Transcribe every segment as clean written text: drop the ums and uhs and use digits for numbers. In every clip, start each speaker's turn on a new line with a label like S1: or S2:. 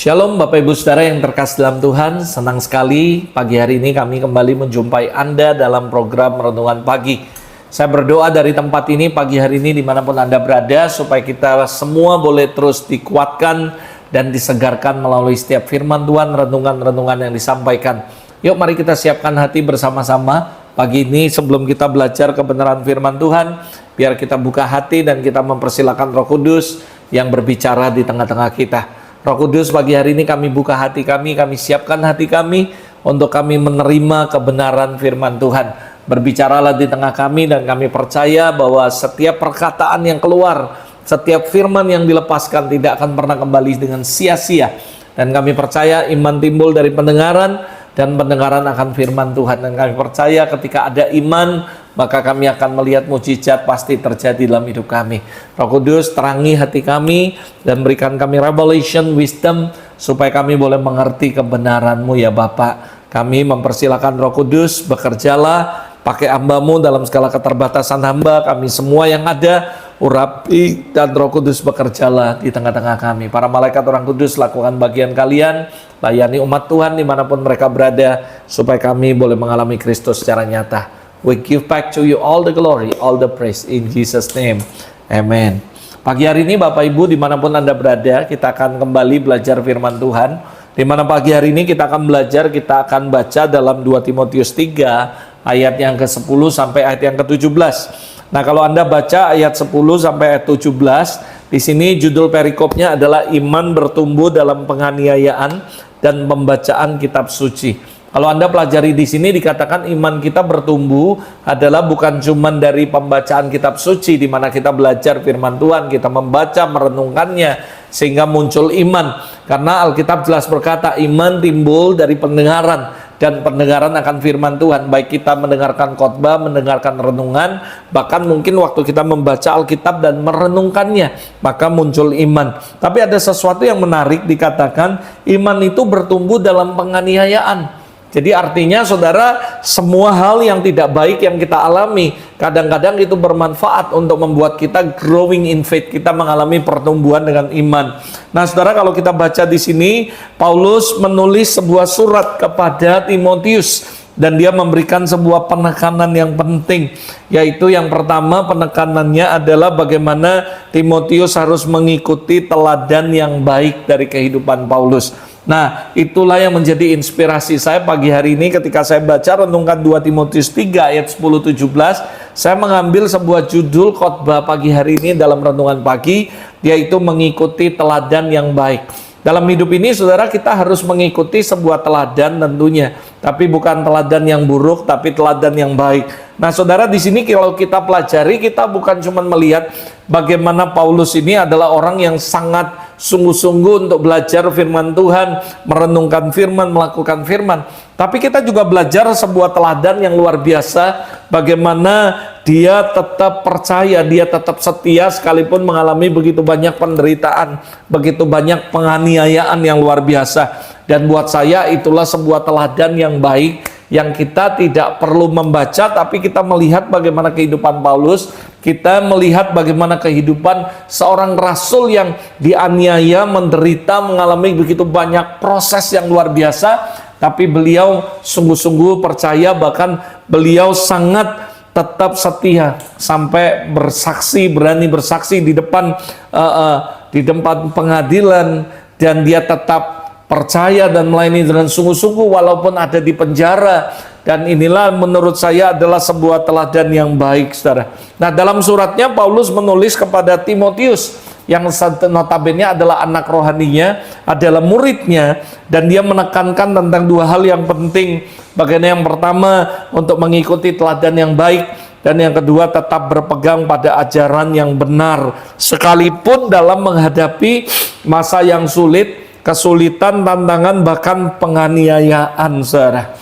S1: Shalom Bapak Ibu Saudara yang terkasih dalam Tuhan, senang sekali pagi hari ini kami kembali menjumpai Anda dalam program Renungan Pagi. Saya berdoa dari tempat ini pagi hari ini dimanapun Anda berada, supaya kita semua boleh terus dikuatkan dan disegarkan melalui setiap firman Tuhan, renungan-renungan yang disampaikan. Yuk mari kita siapkan hati bersama-sama pagi ini sebelum kita belajar kebenaran firman Tuhan. Biar kita buka hati dan kita mempersilakan Roh Kudus yang berbicara di tengah-tengah kita. Roh Kudus, pagi hari ini kami buka hati kami siapkan hati kami untuk kami menerima kebenaran firman Tuhan. Berbicaralah di tengah kami dan kami percaya bahwa setiap perkataan yang keluar, setiap firman yang dilepaskan tidak akan pernah kembali dengan sia-sia. Dan kami percaya iman timbul dari pendengaran dan pendengaran akan firman Tuhan. Dan kami percaya ketika ada iman, maka kami akan melihat mujizat pasti terjadi dalam hidup kami. Roh Kudus, terangi hati kami dan berikan kami revelation, wisdom, supaya kami boleh mengerti kebenaran-Mu ya Bapak. Kami mempersilakan Roh Kudus, bekerjalah, pakai hamba-Mu dalam segala keterbatasan hamba, kami semua yang ada, urapi dan Roh Kudus bekerjalah di tengah-tengah kami. Para malaikat orang kudus, lakukan bagian kalian, layani umat Tuhan dimanapun mereka berada, supaya kami boleh mengalami Kristus secara nyata. We give back to you all the glory, all the praise in Jesus' name. Amen. Pagi hari ini Bapak Ibu dimanapun Anda berada, kita akan kembali belajar firman Tuhan. Dimana pagi hari ini kita akan belajar, kita akan baca dalam 2 Timotius 3 ayat yang ke-10 sampai ayat yang ke-17. Nah, kalau Anda baca ayat 10 sampai ayat 17, di sini judul perikopnya adalah iman bertumbuh dalam penganiayaan dan pembacaan kitab suci. Kalau Anda pelajari di sini dikatakan iman kita bertumbuh adalah bukan cuma dari pembacaan kitab suci di mana kita belajar firman Tuhan, kita membaca, merenungkannya sehingga muncul iman. Karena Alkitab jelas berkata iman timbul dari pendengaran dan pendengaran akan firman Tuhan. Baik kita mendengarkan khotbah, mendengarkan renungan, bahkan mungkin waktu kita membaca Alkitab dan merenungkannya, maka muncul iman. Tapi ada sesuatu yang menarik dikatakan iman itu bertumbuh dalam penganiayaan. Jadi artinya saudara, semua hal yang tidak baik yang kita alami kadang-kadang itu bermanfaat untuk membuat kita growing in faith, kita mengalami pertumbuhan dengan iman. Nah saudara, kalau kita baca di sini, Paulus menulis sebuah surat kepada Timotius dan dia memberikan sebuah penekanan yang penting, yaitu yang pertama penekanannya adalah bagaimana Timotius harus mengikuti teladan yang baik dari kehidupan Paulus. Nah, itulah yang menjadi inspirasi saya pagi hari ini ketika saya baca renungkan 2 Timotius 3 ayat 10-17. Saya mengambil sebuah judul khotbah pagi hari ini dalam renungan pagi, yaitu mengikuti teladan yang baik. Dalam hidup ini saudara, kita harus mengikuti sebuah teladan tentunya, tapi bukan teladan yang buruk, tapi teladan yang baik. Nah saudara, di sini kalau kita pelajari, kita bukan cuma melihat bagaimana Paulus ini adalah orang yang sangat sungguh-sungguh untuk belajar firman Tuhan, merenungkan firman, melakukan firman, tapi kita juga belajar sebuah teladan yang luar biasa, bagaimana dia tetap percaya, dia tetap setia sekalipun mengalami begitu banyak penderitaan, begitu banyak penganiayaan yang luar biasa. Dan buat saya itulah sebuah teladan yang baik, yang kita tidak perlu membaca, tapi kita melihat bagaimana kehidupan Paulus, kita melihat bagaimana kehidupan seorang rasul yang dianiaya, menderita, mengalami begitu banyak proses yang luar biasa, tapi beliau sungguh-sungguh percaya, bahkan beliau sangat tetap setia sampai bersaksi, berani bersaksi di depan pengadilan, dan dia tetap percaya dan melayani dengan sungguh-sungguh walaupun ada di penjara. Dan inilah menurut saya adalah sebuah teladan yang baik saudara. Nah dalam suratnya Paulus menulis kepada Timotius yang notabene adalah anak rohaninya, adalah muridnya, dan dia menekankan tentang dua hal yang penting. Bagaimana yang pertama untuk mengikuti teladan yang baik, dan yang kedua tetap berpegang pada ajaran yang benar sekalipun dalam menghadapi masa yang sulit, kesulitan, tantangan, bahkan penganiayaan saudara.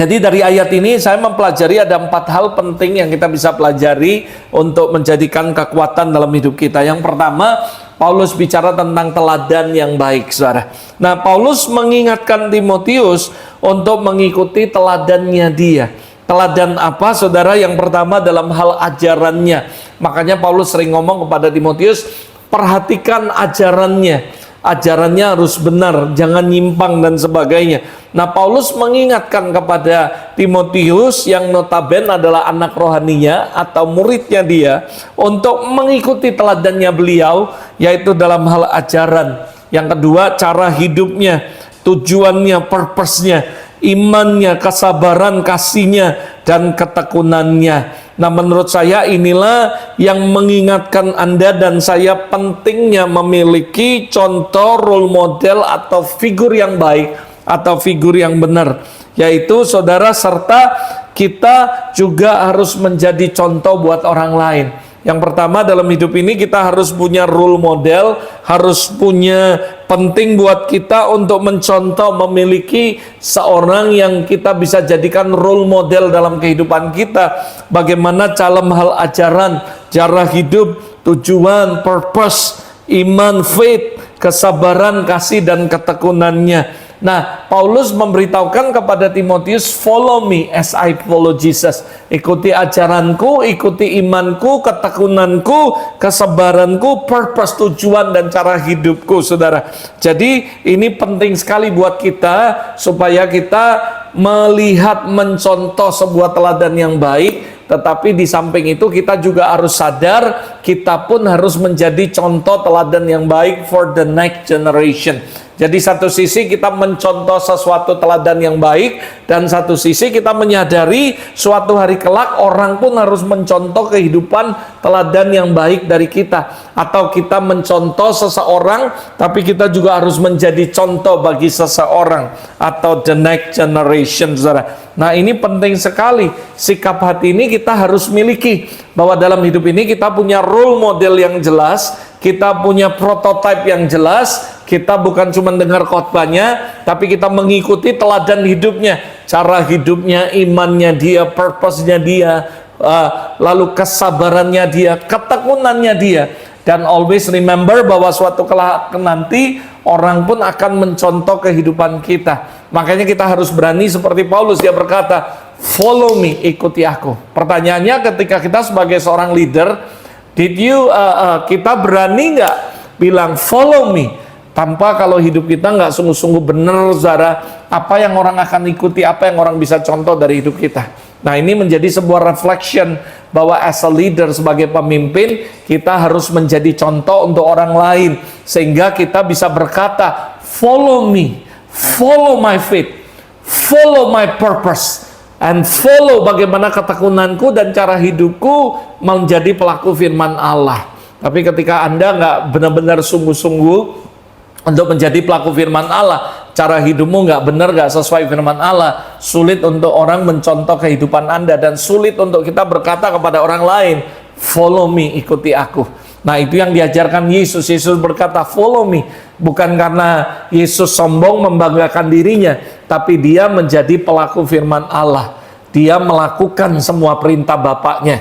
S1: Jadi dari ayat ini saya mempelajari ada 4 hal penting yang kita bisa pelajari untuk menjadikan kekuatan dalam hidup kita. Yang pertama, Paulus bicara tentang teladan yang baik, saudara. Nah, Paulus mengingatkan Timotius untuk mengikuti teladannya dia. Teladan apa, saudara? Yang pertama dalam hal ajarannya. Makanya Paulus sering ngomong kepada Timotius, perhatikan ajarannya. Ajarannya harus benar, jangan nyimpang dan sebagainya. Nah, Paulus mengingatkan kepada Timotius yang notabene adalah anak rohaninya atau muridnya dia untuk mengikuti teladannya beliau, yaitu dalam hal ajaran. Yang kedua, cara hidupnya, tujuannya, purpose-nya, imannya, kesabaran, kasihnya, dan ketekunannya. Nah, menurut saya inilah yang mengingatkan Anda dan saya pentingnya memiliki contoh role model atau figur yang baik atau figur yang benar, yaitu saudara, serta kita juga harus menjadi contoh buat orang lain. Yang pertama dalam hidup ini kita harus punya role model, harus punya penting buat kita untuk mencontoh, memiliki seorang yang kita bisa jadikan role model dalam kehidupan kita. Bagaimana dalam hal ajaran, cara hidup, tujuan, purpose, iman, faith, kesabaran, kasih, dan ketekunannya. Nah, Paulus memberitahukan kepada Timotius, follow me as I follow Jesus. Ikuti ajaranku, ikuti imanku, ketekunanku, kesabaranku, purpose, tujuan, dan cara hidupku, saudara. Jadi ini penting sekali buat kita, supaya kita melihat, mencontoh sebuah teladan yang baik. Tetapi di samping itu kita juga harus sadar, kita pun harus menjadi contoh teladan yang baik for the next generation. Jadi satu sisi kita mencontoh sesuatu teladan yang baik, dan satu sisi kita menyadari suatu hari kelak orang pun harus mencontoh kehidupan teladan yang baik dari kita. Atau kita mencontoh seseorang, tapi kita juga harus menjadi contoh bagi seseorang atau the next generation, saudara. Nah, ini penting sekali. Sikap hati ini kita harus miliki, bahwa dalam hidup ini kita punya role model yang jelas, kita punya prototipe yang jelas. Kita bukan cuma dengar khotbahnya, tapi kita mengikuti teladan hidupnya, cara hidupnya, imannya dia, purpose-nya dia, lalu kesabarannya dia, ketekunannya dia. Dan always remember bahwa suatu kelak nanti orang pun akan mencontoh kehidupan kita. Makanya kita harus berani seperti Paulus, dia berkata, follow me, ikuti aku. Pertanyaannya, ketika kita sebagai seorang leader, kita berani nggak bilang follow me? Tanpa kalau hidup kita nggak sungguh-sungguh benar, saudara, apa yang orang akan ikuti, apa yang orang bisa contoh dari hidup kita. Nah, ini menjadi sebuah reflection bahwa as a leader, sebagai pemimpin, kita harus menjadi contoh untuk orang lain. Sehingga kita bisa berkata, follow me, follow my faith, follow my purpose, and follow bagaimana ketekunanku dan cara hidupku menjadi pelaku firman Allah. Tapi ketika Anda nggak benar-benar sungguh-sungguh untuk menjadi pelaku firman Allah, cara hidupmu nggak benar, nggak sesuai firman Allah, sulit untuk orang mencontoh kehidupan Anda, dan sulit untuk kita berkata kepada orang lain, follow me, ikuti aku. Nah, itu yang diajarkan Yesus. Yesus berkata, follow me, bukan karena Yesus sombong membanggakan dirinya, tapi dia menjadi pelaku firman Allah. Dia melakukan semua perintah Bapaknya.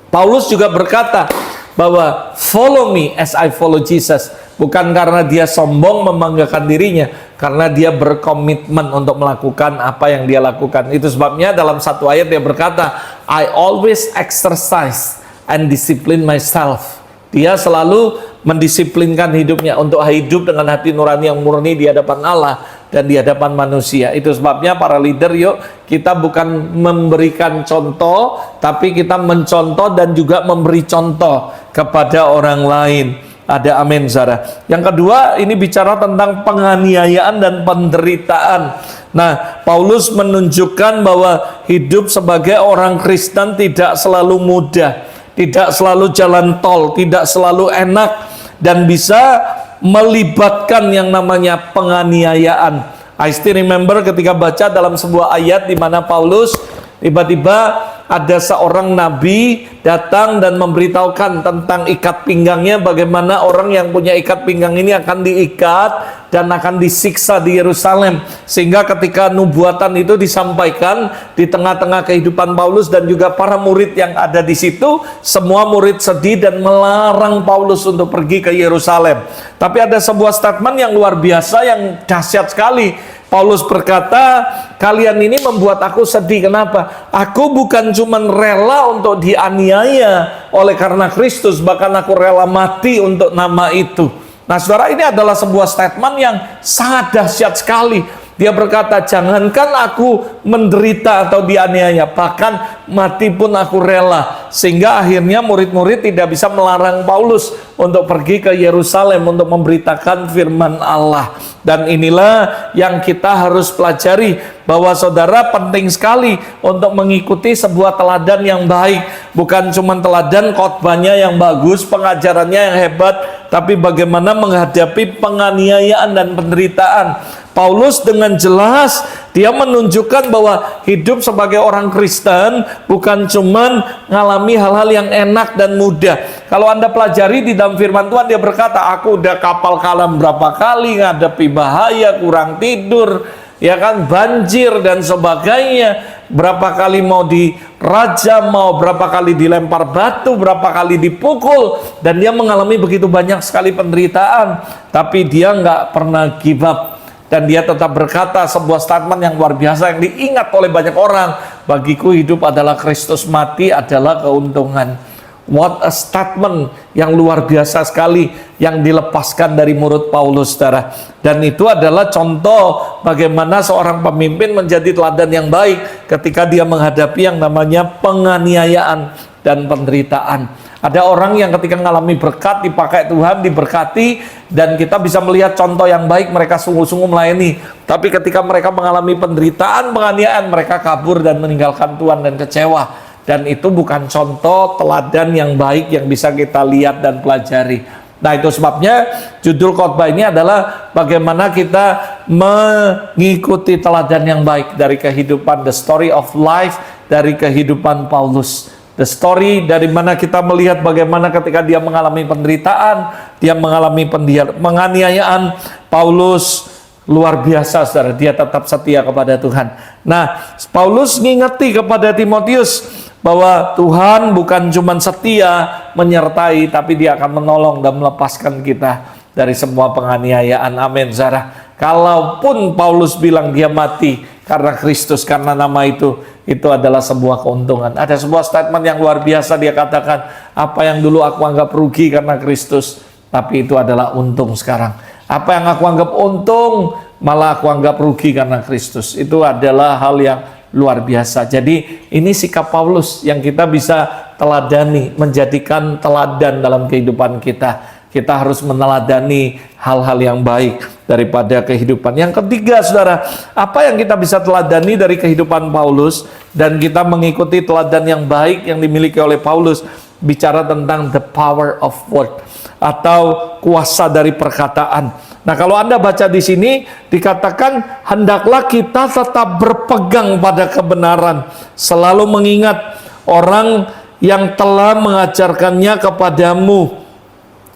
S1: Paulus juga berkata bahwa follow me as I follow Jesus. Bukan karena dia sombong membanggakan dirinya, karena dia berkomitmen untuk melakukan apa yang dia lakukan. Itu sebabnya dalam satu ayat dia berkata, I always exercise and discipline myself. Dia selalu mendisiplinkan hidupnya untuk hidup dengan hati nurani yang murni di hadapan Allah dan di hadapan manusia. Itu sebabnya para leader, yuk kita bukan memberikan contoh, tapi kita mencontoh dan juga memberi contoh kepada orang lain. Ada amin, saudara. Yang kedua, ini bicara tentang penganiayaan dan penderitaan. Nah, Paulus menunjukkan bahwa hidup sebagai orang Kristen tidak selalu mudah, tidak selalu jalan tol, tidak selalu enak, dan bisa melibatkan yang namanya penganiayaan. I still remember ketika baca dalam sebuah ayat di mana Paulus tiba-tiba ada seorang nabi datang dan memberitahukan tentang ikat pinggangnya, bagaimana orang yang punya ikat pinggang ini akan diikat dan akan disiksa di Yerusalem. Sehingga ketika nubuatan itu disampaikan di tengah-tengah kehidupan Paulus dan juga para murid yang ada di situ, semua murid sedih dan melarang Paulus untuk pergi ke Yerusalem. Tapi ada sebuah statement yang luar biasa, yang dahsyat sekali. Paulus berkata, kalian ini membuat aku sedih. Kenapa? Aku bukan cuma rela untuk dianiaya oleh karena Kristus, bahkan aku rela mati untuk nama itu. Nah saudara, ini adalah sebuah statement yang sangat dahsyat sekali. Dia berkata, jangankan aku menderita atau dianiaya, bahkan mati pun aku rela. Sehingga akhirnya murid-murid tidak bisa melarang Paulus untuk pergi ke Yerusalem untuk memberitakan firman Allah. Dan inilah yang kita harus pelajari, bahwa saudara penting sekali untuk mengikuti sebuah teladan yang baik. Bukan cuma teladan khotbahnya yang bagus, pengajarannya yang hebat, tapi bagaimana menghadapi penganiayaan dan penderitaan. Paulus dengan jelas dia menunjukkan bahwa hidup sebagai orang Kristen bukan cuman ngalami hal-hal yang enak dan mudah. Kalau Anda pelajari di dalam firman Tuhan, dia berkata, aku udah kapal kalam berapa kali, ngadepi bahaya, kurang tidur, ya kan, banjir dan sebagainya. Berapa kali mau dirajam, mau berapa kali dilempar batu, berapa kali dipukul, dan dia mengalami begitu banyak sekali penderitaan, tapi dia nggak pernah give up. Dan dia tetap berkata sebuah statement yang luar biasa yang diingat oleh banyak orang, bagiku hidup adalah Kristus, mati adalah keuntungan. What a statement yang luar biasa sekali yang dilepaskan dari murid Paulus, saudara. Dan itu adalah contoh bagaimana seorang pemimpin menjadi teladan yang baik ketika dia menghadapi yang namanya penganiayaan dan penderitaan. Ada orang yang ketika mengalami berkat, dipakai Tuhan, diberkati, dan kita bisa melihat contoh yang baik, mereka sungguh-sungguh melayani. Tapi ketika mereka mengalami penderitaan, penganiayaan, mereka kabur dan meninggalkan Tuhan dan kecewa. Dan itu bukan contoh teladan yang baik yang bisa kita lihat dan pelajari. Nah itu sebabnya judul khotbah ini adalah bagaimana kita mengikuti teladan yang baik dari kehidupan, the story of life dari kehidupan Paulus. The story dari mana kita melihat bagaimana ketika dia mengalami penderitaan, dia mengalami penganiayaan, Paulus luar biasa, saudara. Dia tetap setia kepada Tuhan. Nah, Paulus ngingeti kepada Timotius bahwa Tuhan bukan cuma setia menyertai, tapi dia akan menolong dan melepaskan kita dari semua penganiayaan. Amin, saudara. Kalaupun Paulus bilang dia mati karena Kristus, karena nama itu adalah sebuah keuntungan. Ada sebuah statement yang luar biasa, dia katakan, apa yang dulu aku anggap rugi karena Kristus, tapi itu adalah untung sekarang. Apa yang aku anggap untung, malah aku anggap rugi karena Kristus. Itu adalah hal yang luar biasa. Jadi ini sikap Paulus yang kita bisa teladani, menjadikan teladan dalam kehidupan kita. Kita harus meneladani hal-hal yang baik daripada kehidupan. Yang ketiga, saudara, apa yang kita bisa teladani dari kehidupan Paulus dan kita mengikuti teladan yang baik yang dimiliki oleh Paulus, bicara tentang the power of word atau kuasa dari perkataan. Nah, kalau Anda baca di sini dikatakan hendaklah kita tetap berpegang pada kebenaran, selalu mengingat orang yang telah mengajarkannya kepadamu.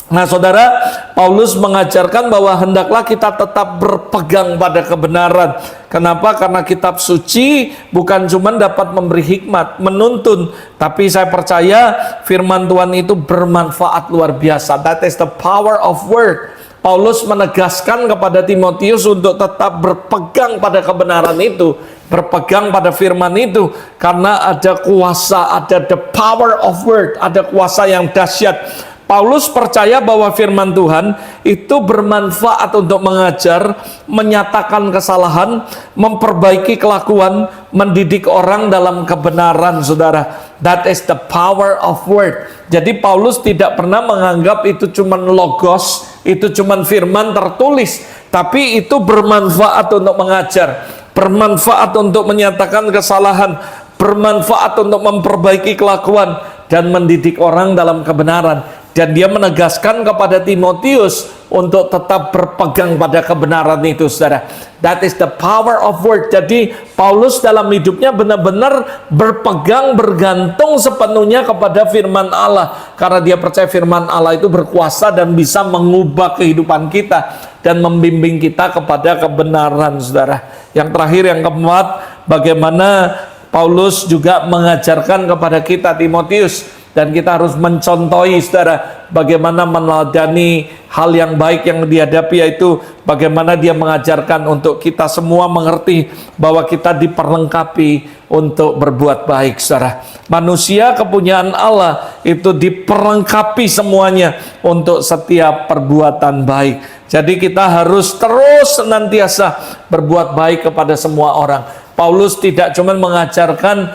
S1: Nah saudara, Paulus mengajarkan bahwa hendaklah kita tetap berpegang pada kebenaran. Kenapa? Karena kitab suci bukan cuma dapat memberi hikmat, menuntun, tapi saya percaya firman Tuhan itu bermanfaat luar biasa. That is the power of word. Paulus menegaskan kepada Timotius untuk tetap berpegang pada kebenaran itu, berpegang pada firman itu, karena ada kuasa, ada the power of word, ada kuasa yang dahsyat. Paulus percaya bahwa firman Tuhan itu bermanfaat untuk mengajar, menyatakan kesalahan, memperbaiki kelakuan, mendidik orang dalam kebenaran, saudara. That is the power of word. Jadi Paulus tidak pernah menganggap itu cuma logos, itu cuma firman tertulis, tapi itu bermanfaat untuk mengajar, bermanfaat untuk menyatakan kesalahan, bermanfaat untuk memperbaiki kelakuan, dan mendidik orang dalam kebenaran. Dan dia menegaskan kepada Timotius untuk tetap berpegang pada kebenaran itu, saudara. That is the power of word. Jadi Paulus dalam hidupnya benar-benar berpegang, bergantung sepenuhnya kepada firman Allah. Karena dia percaya firman Allah itu berkuasa dan bisa mengubah kehidupan kita dan membimbing kita kepada kebenaran, saudara. Yang terakhir, yang keempat, bagaimana Paulus juga mengajarkan kepada kita, Timotius, dan kita harus mencontohi, saudara, bagaimana meneladani hal yang baik yang dihadapi, yaitu bagaimana dia mengajarkan untuk kita semua mengerti bahwa kita diperlengkapi untuk berbuat baik, saudara. Manusia kepunyaan Allah itu diperlengkapi semuanya untuk setiap perbuatan baik. Jadi kita harus terus senantiasa berbuat baik kepada semua orang. Paulus tidak cuma mengajarkan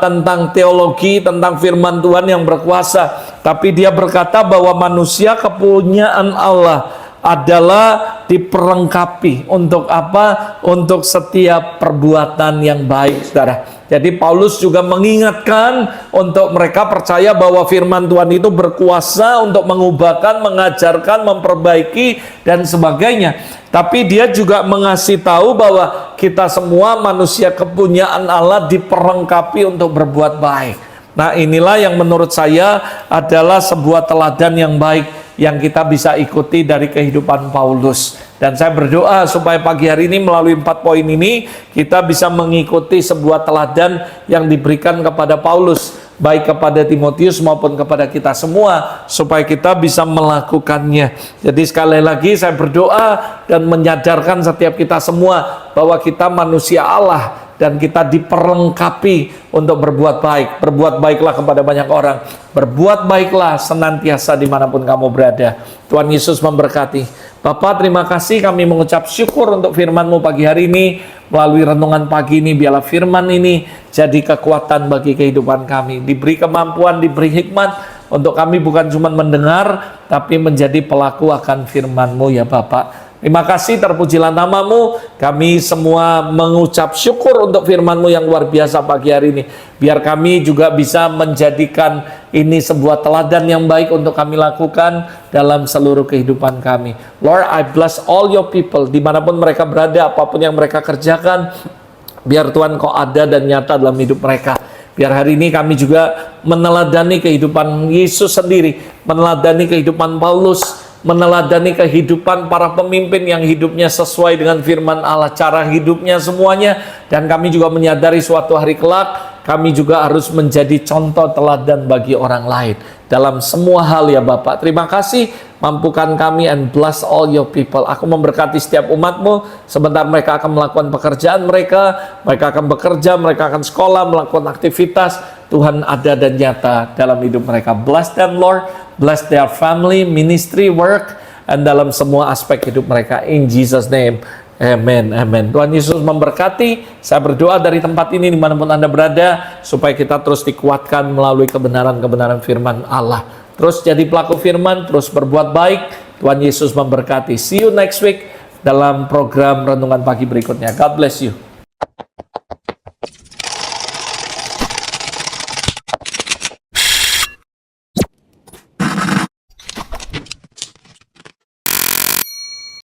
S1: tentang teologi, tentang firman Tuhan yang berkuasa, tapi dia berkata bahwa manusia kepunyaan Allah adalah diperlengkapi untuk apa? Untuk setiap perbuatan yang baik, saudara. Jadi Paulus juga mengingatkan untuk mereka percaya bahwa firman Tuhan itu berkuasa untuk mengubahkan, mengajarkan, memperbaiki, dan sebagainya. Tapi dia juga mengasih tahu bahwa kita semua manusia kepunyaan Allah diperlengkapi untuk berbuat baik. Nah, inilah yang menurut saya adalah sebuah teladan yang baik yang kita bisa ikuti dari kehidupan Paulus. Dan saya berdoa supaya pagi hari ini melalui 4 poin ini kita bisa mengikuti sebuah teladan yang diberikan kepada Paulus, baik kepada Timotius maupun kepada kita semua, supaya kita bisa melakukannya. Jadi sekali lagi saya berdoa dan menyadarkan setiap kita semua bahwa kita manusia Allah dan kita diperlengkapi untuk berbuat baik. Berbuat baiklah kepada banyak orang. Berbuat baiklah senantiasa dimanapun kamu berada. Tuhan Yesus memberkati. Bapak, terima kasih, kami mengucap syukur untuk firman-Mu pagi hari ini. Melalui renungan pagi ini, biarlah firman ini jadi kekuatan bagi kehidupan kami. Diberi kemampuan, diberi hikmat untuk kami bukan cuma mendengar, tapi menjadi pelaku akan firman-Mu, ya Bapak. Terima kasih, terpujilah nama-Mu. Kami semua mengucap syukur untuk firman-Mu yang luar biasa pagi hari ini. Biar kami juga bisa menjadikan ini sebuah teladan yang baik untuk kami lakukan dalam seluruh kehidupan kami. Lord, I bless all your people, dimanapun mereka berada, apapun yang mereka kerjakan, biar Tuhan Kau ada dan nyata dalam hidup mereka. Biar hari ini kami juga meneladani kehidupan Yesus sendiri, meneladani kehidupan Paulus, meneladani kehidupan para pemimpin yang hidupnya sesuai dengan firman Allah, cara hidupnya semuanya. Dan kami juga menyadari suatu hari kelak kami juga harus menjadi contoh teladan bagi orang lain dalam semua hal, ya Bapak. Terima kasih, mampukan kami and bless all your people. Aku memberkati setiap umat-Mu. Sebentar mereka akan melakukan pekerjaan mereka akan bekerja, mereka akan sekolah, melakukan aktivitas. Tuhan ada dan nyata dalam hidup mereka. Bless them, Lord. Bless their family, ministry, work, dan dalam semua aspek hidup mereka. In Jesus' name, amen, amen. Tuhan Yesus memberkati. Saya berdoa dari tempat ini dimanapun Anda berada, supaya kita terus dikuatkan melalui kebenaran-kebenaran firman Allah. Terus jadi pelaku firman, terus berbuat baik. Tuhan Yesus memberkati. See you next week dalam program Renungan Pagi berikutnya. God bless you.